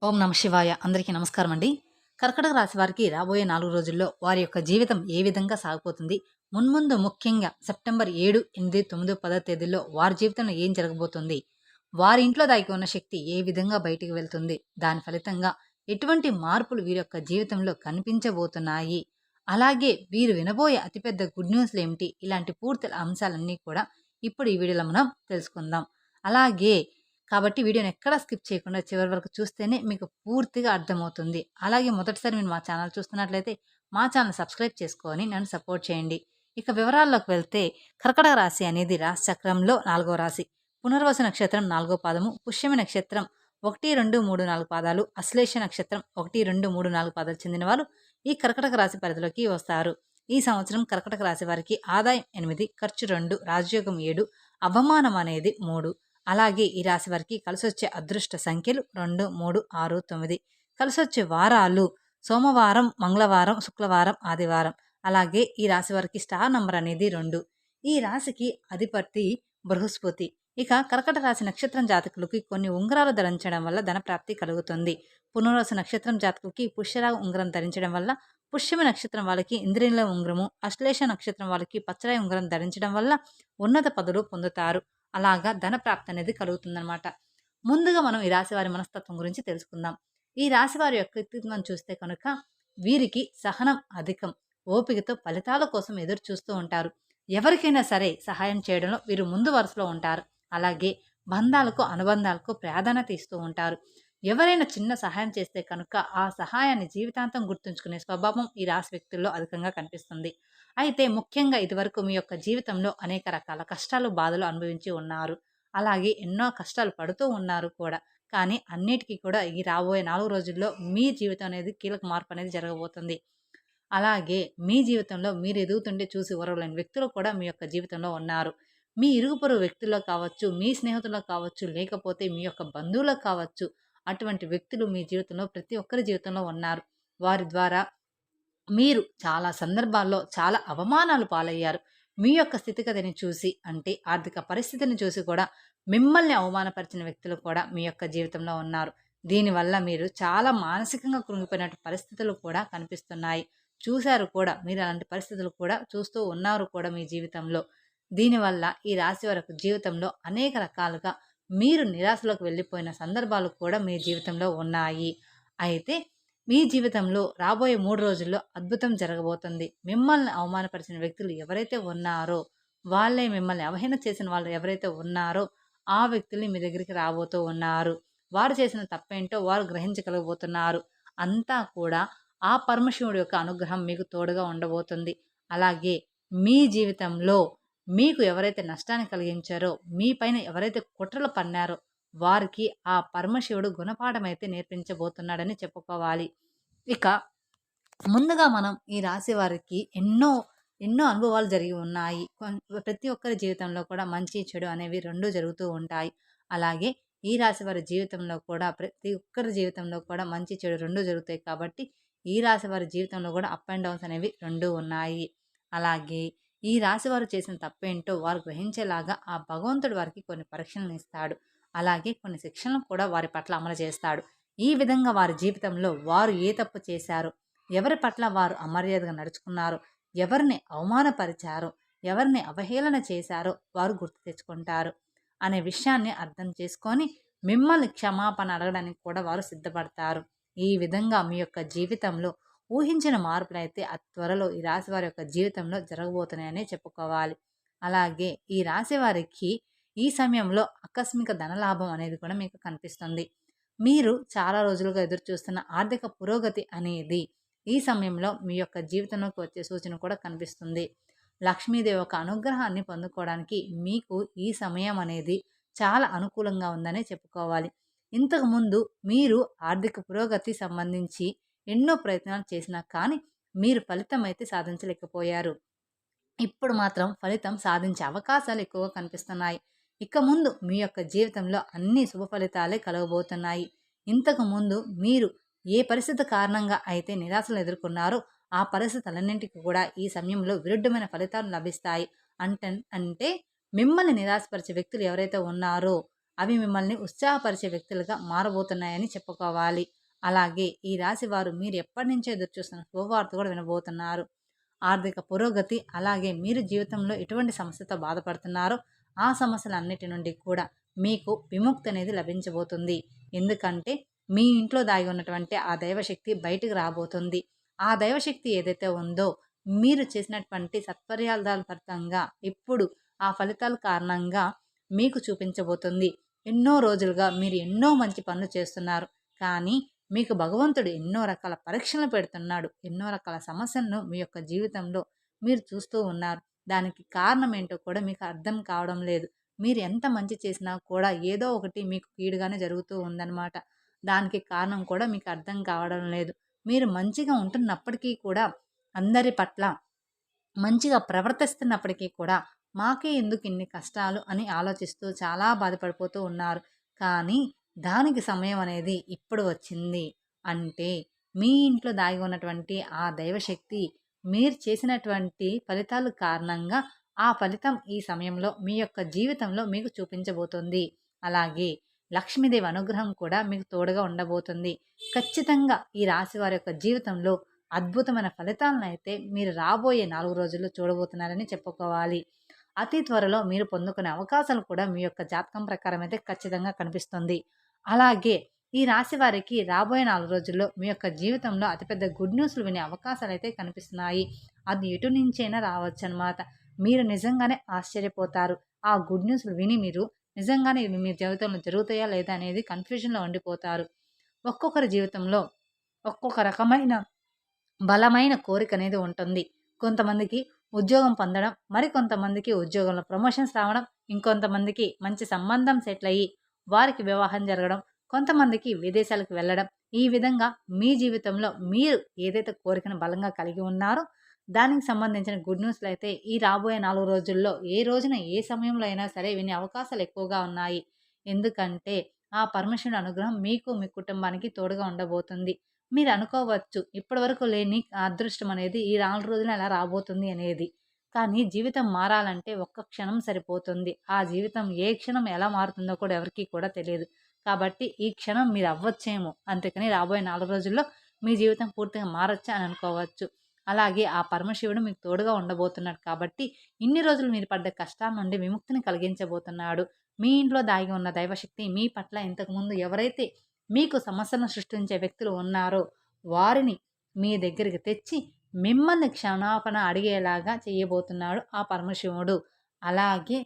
ఓం నమ శివాయ. అందరికీ నమస్కారం అండి. కర్కటక రాశి వారికి రాబోయే 4 రోజుల్లో వారి యొక్క జీవితం ఏ విధంగా సాగబోతుంది? మున్ముందు ముఖ్యంగా సెప్టెంబర్ 7, 8, 9, 10 తేదీల్లో వారి జీవితంలో ఏం జరగబోతుంది? వారి ఇంట్లో దాగి ఉన్న శక్తి ఏ విధంగా బయటికి వెళ్తుంది? దాని ఫలితంగా ఎటువంటి మార్పులు వీరి యొక్క జీవితంలో కనిపించబోతున్నాయి? అలాగే వీరు వినబోయే అతిపెద్ద గుడ్ న్యూస్‌లేమిటి? ఇలాంటి పూర్తి అంశాలన్నీ కూడా ఇప్పుడు ఈ వీడియోలో మనం తెలుసుకుందాం. అలాగే కాబట్టి వీడియోని ఎక్కడా స్కిప్ చేయకుండా చివరి వరకు చూస్తేనే మీకు పూర్తిగా అర్థమవుతుంది. అలాగే మొదటిసారి మీరు మా ఛానల్ చూస్తున్నట్లయితే మా ఛానల్ సబ్స్క్రైబ్ చేసుకొని నన్ను సపోర్ట్ చేయండి. ఇక వివరాల్లోకి వెళ్తే కర్కటక రాశి అనేది రాశి చక్రంలో 4వ రాశి. పునర్వసు నక్షత్రం 4వ పాదము, పుష్యమి నక్షత్రం 1, 2, 3, 4 పాదాలు, అశ్లేష నక్షత్రం 1, 2, 3, 4 పాదాలు చెందిన వారు ఈ కర్కటక రాశి పరిధిలోకి వస్తారు. ఈ సంవత్సరం కర్కటక రాశి వారికి ఆదాయం 8, ఖర్చు 2, రాజయోగం 7, అవమానం అనేది 3. అలాగే ఈ రాశి వారికి కలిసొచ్చే అదృష్ట సంఖ్యలు 2, 3, 6, 9. కలిసొచ్చే వారాలు సోమవారం, మంగళవారం, శుక్రవారం, ఆదివారం. అలాగే ఈ రాశి వారికి స్టార్ నంబర్ అనేది 2. ఈ రాశికి అధిపతి బృహస్పతి. ఇక కర్కట రాశి నక్షత్రం జాతకులకి కొన్ని ఉంగరాలు ధరించడం వల్ల ధనప్రాప్తి కలుగుతుంది. పునర్వసు నక్షత్రం జాతకులకి పుష్యరాగ ఉంగరం ధరించడం వల్ల, పుష్యమి నక్షత్రం వాళ్ళకి ఇంద్రియుల ఉంగరము, అశ్లేష నక్షత్రం వాళ్ళకి పచ్చరాయి ఉంగరం ధరించడం వల్ల ఉన్నత పదవులు పొందుతారు. అలాగా ధన ప్రాప్తి అనేది కలుగుతుందనమాట. ముందుగా మనం ఈ రాశి వారి మనస్తత్వం గురించి తెలుసుకుందాం. ఈ రాశి వారి యొక్క వ్యక్తిత్వం చూస్తే కనుక వీరికి సహనం అధికం. ఓపికతో ఫలితాల కోసం ఎదురు చూస్తూ ఉంటారు. ఎవరికైనా సరే సహాయం చేయడంలో వీరు ముందు వరుసలో ఉంటారు. అలాగే బంధాలకు, అనుబంధాలకు ప్రాధాన్యత ఇస్తూ ఉంటారు. ఎవరైనా చిన్న సహాయం చేస్తే కనుక ఆ సహాయాన్ని జీవితాంతం గుర్తుంచుకునే స్వభావం ఈ రాశి వ్యక్తుల్లో అధికంగా కనిపిస్తుంది. అయితే ముఖ్యంగా ఇదివరకు మీ యొక్క జీవితంలో అనేక రకాల కష్టాలు, బాధలు అనుభవించి ఉన్నారు. అలాగే ఎన్నో కష్టాలు పడుతూ ఉన్నారు కూడా. కానీ అన్నిటికీ కూడా ఈ రాబోయే 4 రోజుల్లో మీ జీవితం అనేది కీలక మార్పు అనేది జరగబోతుంది. అలాగే మీ జీవితంలో మీరు ఎదుగుతుంటే చూసి ఓర్వలేని వ్యక్తులు కూడా మీ యొక్క జీవితంలో ఉన్నారు. మీ ఇరుగు పొరుగు వ్యక్తుల్లో కావచ్చు, మీ స్నేహితుల్లో కావచ్చు, లేకపోతే మీ యొక్క బంధువుల్లో కావచ్చు, అటువంటి వ్యక్తులు మీ జీవితంలో ప్రతి ఒక్కరి జీవితంలో ఉన్నారు. వారి ద్వారా మీరు చాలా సందర్భాల్లో చాలా అవమానాలు పాలయ్యారు. మీ యొక్క స్థితిగతిని చూసి అంటే ఆర్థిక పరిస్థితిని చూసి కూడా మిమ్మల్ని అవమానపరిచిన వ్యక్తులు కూడా మీ యొక్క జీవితంలో ఉన్నారు. దీనివల్ల మీరు చాలా మానసికంగా కృంగిపోయినట్టు పరిస్థితులు కూడా కనిపిస్తున్నాయి. చూశారు కూడా. మీరు అలాంటి పరిస్థితులు కూడా చూస్తూ ఉన్నారు కూడా మీ జీవితంలో. దీనివల్ల ఈ రాశి వరకు జీవితంలో అనేక రకాలుగా మీరు నిరాశలోకి వెళ్ళిపోయిన సందర్భాలు కూడా మీ జీవితంలో ఉన్నాయి. అయితే మీ జీవితంలో రాబోయే 3 రోజుల్లో అద్భుతం జరగబోతుంది. మిమ్మల్ని అవమానపరిచిన వ్యక్తులు ఎవరైతే ఉన్నారో, వాళ్ళే మిమ్మల్ని అవహేళన చేసిన వాళ్ళు ఎవరైతే ఉన్నారో, ఆ వ్యక్తులు మీ దగ్గరికి రాబోతూ ఉన్నారు. వారు చేసిన తప్పేంటో వారు గ్రహించగలగబోతున్నారు. అంతా కూడా ఆ పరమశివుడి యొక్క అనుగ్రహం మీకు తోడుగా ఉండబోతుంది. అలాగే మీ జీవితంలో మీకు ఎవరైతే నష్టాన్ని కలిగించారో, మీ పైన ఎవరైతే కుట్రలు పన్నారో, వారికి ఆ పరమశివుడు గుణపాఠమైతే నేర్పించబోతున్నాడని చెప్పుకోవాలి. ఇక ముందుగా మనం ఈ రాశి వారికి ఎన్నో ఎన్నో అనుభవాలు జరిగి ఉన్నాయి. ప్రతి ఒక్కరి జీవితంలో కూడా మంచి, చెడు అనేవి 2 జరుగుతూ ఉంటాయి. అలాగే ఈ రాశి వారి జీవితంలో కూడా ప్రతి ఒక్కరి జీవితంలో కూడా మంచి, చెడు 2 జరుగుతాయి కాబట్టి ఈ రాశి వారి జీవితంలో కూడా అప్ అండ్ డౌన్స్ అనేవి 2 ఉన్నాయి. అలాగే ఈ రాశి వారు చేసిన తప్పేంటో వారు గ్రహించేలాగా ఆ భగవంతుడు వారికి కొన్ని పరీక్షలను ఇస్తాడు. అలాగే కొన్ని శిక్షలను కూడా వారి పట్ల అమలు చేస్తాడు. ఈ విధంగా వారి జీవితంలో వారు ఏ తప్పు చేశారో, ఎవరి పట్ల వారు అమర్యాదగా నడుచుకున్నారో, ఎవరిని అవమానపరిచారో, ఎవరిని అవహేళన చేశారో వారు గుర్తు తెచ్చుకుంటారు అనే విషయాన్ని అర్థం చేసుకొని మిమ్మల్ని క్షమాపణ అడగడానికి కూడా వారు సిద్ధపడతారు. ఈ విధంగా మీ యొక్క జీవితంలో ఊహించిన మార్పులైతే అతి త్వరలో ఈ రాశి వారి యొక్క జీవితంలో జరగబోతున్నాయని చెప్పుకోవాలి. అలాగే ఈ రాశి వారికి ఈ సమయంలో ఆకస్మిక ధనలాభం అనేది కూడా మీకు కనిపిస్తుంది. మీరు చాలా రోజులుగా ఎదురు చూస్తున్న ఆర్థిక పురోగతి అనేది ఈ సమయంలో మీ యొక్క జీవితంలోకి వచ్చే సూచన కూడా కనిపిస్తుంది. లక్ష్మీదేవి యొక్క అనుగ్రహాన్ని పొందుకోవడానికి మీకు ఈ సమయం అనేది చాలా అనుకూలంగా ఉందనే చెప్పుకోవాలి. ఇంతకుముందు మీరు ఆర్థిక పురోగతి సంబంధించి ఎన్నో ప్రయత్నాలు చేసినా కానీ మీరు ఫలితం అయితే సాధించలేకపోయారు. ఇప్పుడు మాత్రం ఫలితం సాధించే అవకాశాలు ఎక్కువగా కనిపిస్తున్నాయి. ఇక ముందు మీ యొక్క జీవితంలో అన్ని శుభ ఫలితాలే కలగబోతున్నాయి. ఇంతకు ముందు మీరు ఏ పరిస్థితి కారణంగా అయితే నిరాశలు ఎదుర్కొన్నారో ఆ పరిస్థితులన్నింటికి కూడా ఈ సమయంలో విరుద్ధమైన ఫలితాలు లభిస్తాయి. అంటే మిమ్మల్ని నిరాశపరిచే వ్యక్తులు ఎవరైతే ఉన్నారో అవి మిమ్మల్ని ఉత్సాహపరిచే వ్యక్తులుగా మారబోతున్నాయని చెప్పుకోవాలి. అలాగే ఈ రాశి వారు మీరు ఎప్పటి నుంచో ఎదురు చూస్తున్న శుభవార్త కూడా వినబోతున్నారు. ఆర్థిక పురోగతి, అలాగే మీరు జీవితంలో ఎటువంటి సమస్యతో బాధపడుతున్నారో ఆ సమస్యలన్నిటి నుండి కూడా మీకు విముక్తి అనేది లభించబోతుంది. ఎందుకంటే మీ ఇంట్లో దాగి ఉన్నటువంటి ఆ దైవశక్తి బయటికి రాబోతుంది. ఆ దైవశక్తి ఏదైతే ఉందో మీరు చేసినటువంటి సత్పర్యాల ఫలితంగా ఇప్పుడు ఆ ఫలితాల కారణంగా మీకు చూపించబోతుంది. ఎన్నో రోజులుగా మీరు ఎన్నో మంచి పనులు చేస్తున్నారు. కానీ మీకు భగవంతుడు ఎన్నో రకాల పరీక్షలు పెడుతున్నాడు. ఎన్నో రకాల సమస్యలను మీ యొక్క జీవితంలో మీరు చూస్తూ ఉన్నారు. దానికి కారణం ఏంటో కూడా మీకు అర్థం కావడం లేదు. మీరు ఎంత మంచి చేసినా కూడా ఏదో ఒకటి మీకు కీడుగానే జరుగుతూ ఉందన్నమాట. దానికి కారణం కూడా మీకు అర్థం కావడం లేదు. మీరు మంచిగా ఉంటున్నప్పటికీ కూడా అందరి పట్ల మంచిగా ప్రవర్తిస్తున్నప్పటికీ కూడా మాకే ఎందుకు ఇన్ని కష్టాలు అని ఆలోచిస్తూ చాలా బాధపడిపోతూ ఉన్నారు. కానీ దానికి సమయం అనేది ఇప్పుడు వచ్చింది. అంటే మీ ఇంట్లో దాగి ఉన్నటువంటి ఆ దైవశక్తి మీరు చేసినటువంటి ఫలితాల కారణంగా ఆ ఫలితం ఈ సమయంలో మీ యొక్క జీవితంలో మీకు చూపించబోతుంది. అలాగే లక్ష్మీదేవి అనుగ్రహం కూడా మీకు తోడుగా ఉండబోతుంది. ఖచ్చితంగా ఈ రాశి వారి యొక్క జీవితంలో అద్భుతమైన ఫలితాలను అయితే మీరు రాబోయే 4 రోజుల్లో చూడబోతున్నారని చెప్పుకోవాలి. అతి త్వరలో మీరు పొందుకునే అవకాశాలు కూడా మీ యొక్క జాతకం ప్రకారం అయితే ఖచ్చితంగా కనిపిస్తుంది. అలాగే ఈ రాశి వారికి రాబోయే 4 రోజుల్లో మీ యొక్క జీవితంలో అతిపెద్ద గుడ్ న్యూస్‌లు వినే అవకాశాలైతే కనిపిస్తున్నాయి. అది ఎటు నుంచైనా రావచ్చనమాట. మీరు నిజంగానే ఆశ్చర్యపోతారు. ఆ గుడ్ న్యూస్‌లు విని మీరు నిజంగానే ఇవి మీ జీవితంలో జరుగుతాయా లేదా అనేది కన్‌ఫ్యూజన్‌లో ఉండిపోతారు. ఒక్కొక్కరి జీవితంలో ఒక్కొక్క రకమైన బలమైన కోరికనేది ఉంటుంది. కొంతమందికి ఉద్యోగం పొందడం, మరికొంతమందికి ఉద్యోగంలో ప్రమోషన్స్ రావడం, ఇంకొంతమందికి మంచి సంబంధం సెటిల్ అయ్యి వారికి వివాహం జరగడం, కొంతమందికి విదేశాలకు వెళ్ళడం. ఈ విధంగా మీ జీవితంలో మీరు ఏదైతే కోరికను బలంగా కలిగి ఉన్నారో దానికి సంబంధించిన గుడ్ న్యూస్‌లయితే ఈ రాబోయే 4 రోజుల్లో ఏ రోజున ఏ సమయంలో అయినా సరే వినే అవకాశాలు ఎక్కువగా ఉన్నాయి. ఎందుకంటే ఆ పరమేశ్వరుడి అనుగ్రహం మీకు, మీ కుటుంబానికి తోడుగా ఉండబోతుంది. మీరు అనుకోవచ్చు ఇప్పటివరకు లేని అదృష్టం అనేది ఈ 4 రోజులు ఎలా రాబోతుంది అనేది. కానీ జీవితం మారాలంటే ఒక్క క్షణం సరిపోతుంది. ఆ జీవితం ఏ క్షణం ఎలా మారుతుందో కూడా ఎవరికీ కూడా తెలియదు. కాబట్టి ఈ క్షణం మీరు అవ్వచ్చేమో. అందుకని రాబోయే 4 రోజుల్లో మీ జీవితం పూర్తిగా మారొచ్చా అని అనుకోవచ్చు. అలాగే ఆ పరమశివుడు మీకు తోడుగా ఉండబోతున్నాడు కాబట్టి ఇన్ని రోజులు మీరు పడ్డ కష్టాల నుండి విముక్తిని కలిగించబోతున్నాడు. మీ ఇంట్లో దాగి ఉన్న దైవశక్తి మీ పట్ల ఇంతకుముందు ఎవరైతే మీకు సమస్యలను సృష్టించే వ్యక్తులు ఉన్నారో వారిని మీ దగ్గరికి తెచ్చి మిమ్మల్ని క్షమాపణ అడిగేలాగా చేయబోతున్నాడు ఆ పరమశివుడు. అలాగే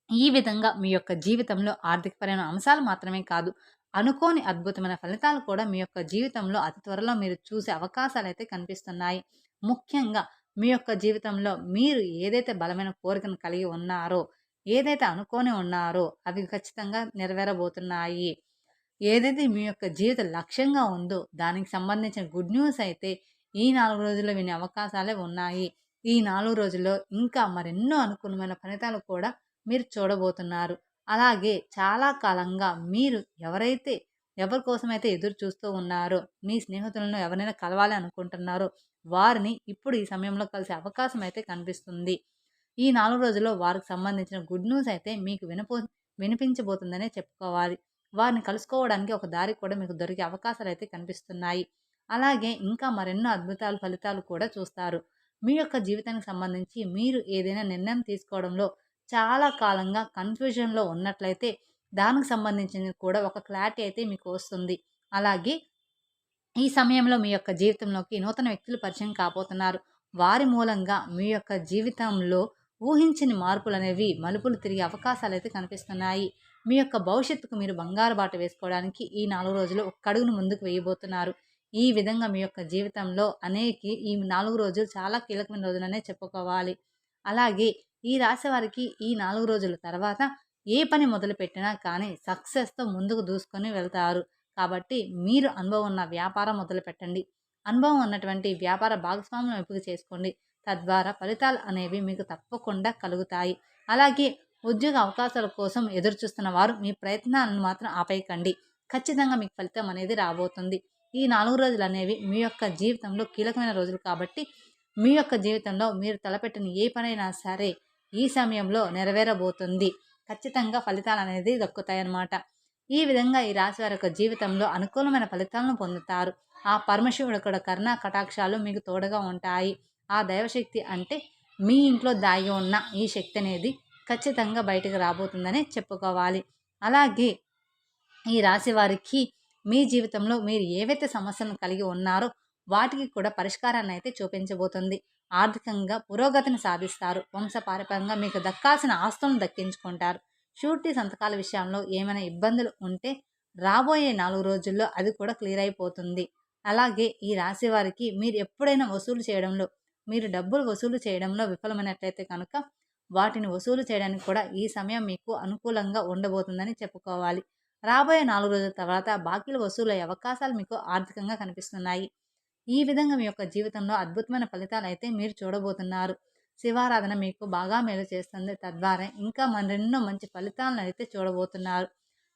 ఈ విధంగా మీ యొక్క జీవితంలో ఆర్థికపరమైన అంశాలు మాత్రమే కాదు, అనుకోని అద్భుతమైన ఫలితాలు కూడా మీ యొక్క జీవితంలో అతి త్వరలో మీరు చూసే అవకాశాలైతే కనిపిస్తున్నాయి. ముఖ్యంగా మీ యొక్క జీవితంలో మీరు ఏదైతే బలమైన కోరికను కలిగి ఉన్నారో, ఏదైతే అనుకోని ఉన్నారో అవి ఖచ్చితంగా నెరవేరబోతున్నాయి. ఏదైతే మీ యొక్క జీవిత లక్ష్యంగా ఉందో దానికి సంబంధించిన గుడ్ న్యూస్ అయితే ఈ 4 రోజుల్లో వినే అవకాశాలే ఉన్నాయి. ఈ 4 రోజుల్లో ఇంకా మరెన్నో అనుకూలమైన ఫలితాలు కూడా మీరు చూడబోతున్నారు. అలాగే చాలా కాలంగా మీరు ఎవరి కోసమైతే ఎదురు చూస్తూ ఉన్నారో, మీ స్నేహితులను ఎవరైనా కలవాలి అనుకుంటున్నారో వారిని ఇప్పుడు ఈ సమయంలో కలిసే అవకాశం అయితే కనిపిస్తుంది. ఈ 4 రోజుల్లో వారికి సంబంధించిన గుడ్ న్యూస్ అయితే మీకు వినిపించబోతుందనే చెప్పుకోవాలి. వారిని కలుసుకోవడానికి ఒక దారి కూడా మీకు దొరికే అవకాశాలైతే కనిపిస్తున్నాయి. అలాగే ఇంకా మరెన్నో అద్భుతాలు, ఫలితాలు కూడా చూస్తారు. మీ యొక్క జీవితానికి సంబంధించి మీరు ఏదైనా నిర్ణయం తీసుకోవడంలో చాలా కాలంగా కన్‌ఫ్యూజన్‌లో ఉన్నట్లయితే దానికి సంబంధించింది కూడా ఒక క్లారిటీ అయితే మీకు వస్తుంది. అలాగే ఈ సమయంలో మీ యొక్క జీవితంలోకి నూతన వ్యక్తులు పరిచయం కాబోతున్నారు. వారి మూలంగా మీ యొక్క జీవితంలో ఊహించని మార్పులనేవి మలుపులు తిరిగే అవకాశాలైతే కనిపిస్తున్నాయి. మీ యొక్క భవిష్యత్తుకు మీరు బంగారు బాట వేసుకోవడానికి ఈ 4 రోజులు ఒక్క అడుగును ముందుకు వేయబోతున్నారు. ఈ విధంగా మీ యొక్క జీవితంలో ఈ 4 రోజులు చాలా కీలకమైన రోజులనే చెప్పుకోవాలి. అలాగే ఈ రాశి వారికి ఈ 4 రోజుల తర్వాత ఏ పని మొదలుపెట్టినా కానీ సక్సెస్‌తో ముందుకు దూసుకొని వెళ్తారు. కాబట్టి మీరు అనుభవం ఉన్న వ్యాపారం మొదలుపెట్టండి. అనుభవం ఉన్నటువంటి వ్యాపార భాగస్వాములను ఎంపిక చేసుకోండి. తద్వారా ఫలితాలు అనేవి మీకు తప్పకుండా కలుగుతాయి. అలాగే ఉద్యోగ అవకాశాల కోసం ఎదురు చూస్తున్న వారు మీ ప్రయత్నాలను మాత్రం ఆపేయకండి. ఖచ్చితంగా మీకు ఫలితం అనేది రాబోతుంది. ఈ 4 రోజులు అనేవి మీ యొక్క జీవితంలో కీలకమైన రోజులు కాబట్టి మీ యొక్క జీవితంలో మీరు తలపెట్టిన ఏ పనైనా సరే ఈ సమయంలో నెరవేరబోతుంది. ఖచ్చితంగా ఫలితాలు అనేది దక్కుతాయన్నమాట. ఈ విధంగా ఈ రాశి వారి యొక్క జీవితంలో అనుకూలమైన ఫలితాలను పొందుతారు. ఆ పరమశివుడు కూడా కరుణా కటాక్షాలు మీకు తోడుగా ఉంటాయి. ఆ దైవశక్తి అంటే మీ ఇంట్లో దాగి ఉన్న ఈ శక్తి అనేది ఖచ్చితంగా బయటకు రాబోతుందనే చెప్పుకోవాలి. అలాగే ఈ రాశి వారికి మీ జీవితంలో మీరు ఏవైతే సమస్యలను కలిగి ఉన్నారో వాటికి కూడా పరిష్కారాన్ని అయితే చూపించబోతుంది. ఆర్థికంగా పురోగతిని సాధిస్తారు. వంశపారపర్యంగా మీకు దక్కాల్సిన ఆస్తులను దక్కించుకుంటారు. షూరిటీ సంతకాల విషయంలో ఏమైనా ఇబ్బందులు ఉంటే రాబోయే 4 రోజుల్లో అది కూడా క్లియర్ అయిపోతుంది. అలాగే ఈ రాశి వారికి మీరు ఎప్పుడైనా మీరు డబ్బులు వసూలు చేయడంలో విఫలమైనట్లయితే కనుక వాటిని వసూలు చేయడానికి కూడా ఈ సమయం మీకు అనుకూలంగా ఉండబోతుందని చెప్పుకోవాలి. రాబోయే 4 రోజుల తర్వాత బాకీలు వసూలయ్యే అవకాశాలు మీకు ఆర్థికంగా కనిపిస్తున్నాయి. ఈ విధంగా మీ యొక్క జీవితంలో అద్భుతమైన ఫలితాలైతే మీరు చూడబోతున్నారు. శివారాధన మీకు బాగా మేలు చేస్తుంది. తద్వారా ఇంకా మరెన్నో మంచి ఫలితాలను అయితే చూడబోతున్నారు.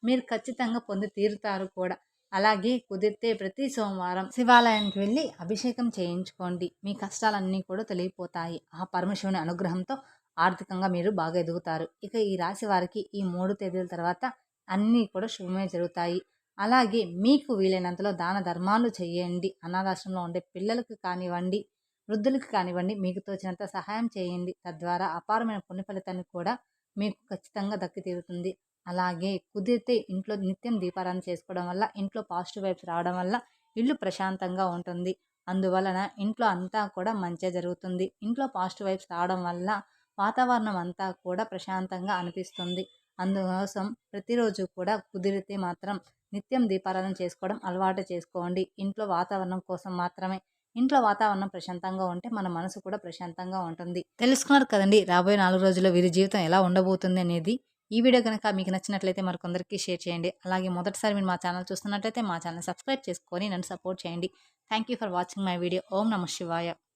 మీరు ఖచ్చితంగా పొంది తీరుతారు కూడా. అలాగే కుదిరితే ప్రతి సోమవారం శివాలయానికి వెళ్ళి అభిషేకం చేయించుకోండి. మీ కష్టాలన్నీ కూడా తొలగిపోతాయి. ఆ పరమశివుని అనుగ్రహంతో ఆర్థికంగా మీరు బాగా ఎదుగుతారు. ఇక ఈ రాశి వారికి ఈ 3 తేదీల తర్వాత అన్నీ కూడా శుభమే జరుగుతాయి. అలాగే మీకు వీలైనంతలో దాన ధర్మాలు చేయండి. అనాథాశ్రమంలో ఉండే పిల్లలకు కానివ్వండి, వృద్ధులకు కానివ్వండి, మీకు తోచినంత సహాయం చేయండి. తద్వారా అపారమైన పుణ్య ఫలితాన్ని కూడా మీకు ఖచ్చితంగా దక్కి తీరుతుంది. అలాగే కుదిరితే ఇంట్లో నిత్యం దీపారాధన చేసుకోవడం వల్ల ఇంట్లో పాజిటివ్ వైబ్స్ రావడం వల్ల ఇల్లు ప్రశాంతంగా ఉంటుంది. అందువలన ఇంట్లో అంతా కూడా మంచే జరుగుతుంది. ఇంట్లో పాజిటివ్ వైబ్స్ రావడం వల్ల వాతావరణం అంతా కూడా ప్రశాంతంగా అనిపిస్తుంది. అందుకోసం ప్రతిరోజు కూడా కుదిరితే మాత్రం నిత్యం దీపారాధన చేసుకోవడం అలవాటు చేసుకోండి. ఇంట్లో వాతావరణం కోసం మాత్రమే. ఇంట్లో వాతావరణం ప్రశాంతంగా ఉంటే మన మనసు కూడా ప్రశాంతంగా ఉంటుంది. తెలుసుకున్నారు కదండి రాబోయే 4 రోజుల్లో వీరి జీవితం ఎలా ఉండబోతుంది అనేది. ఈ వీడియో కనుక మీకు నచ్చినట్లయితే మరికొందరికి షేర్ చేయండి. అలాగే మొదటిసారి మీరు మా ఛానల్ చూస్తున్నట్లయితే మా ఛానల్ సబ్స్క్రైబ్ చేసుకొని నన్ను సపోర్ట్ చేయండి. Thank you for watching my video. ఓం నమః శివాయ.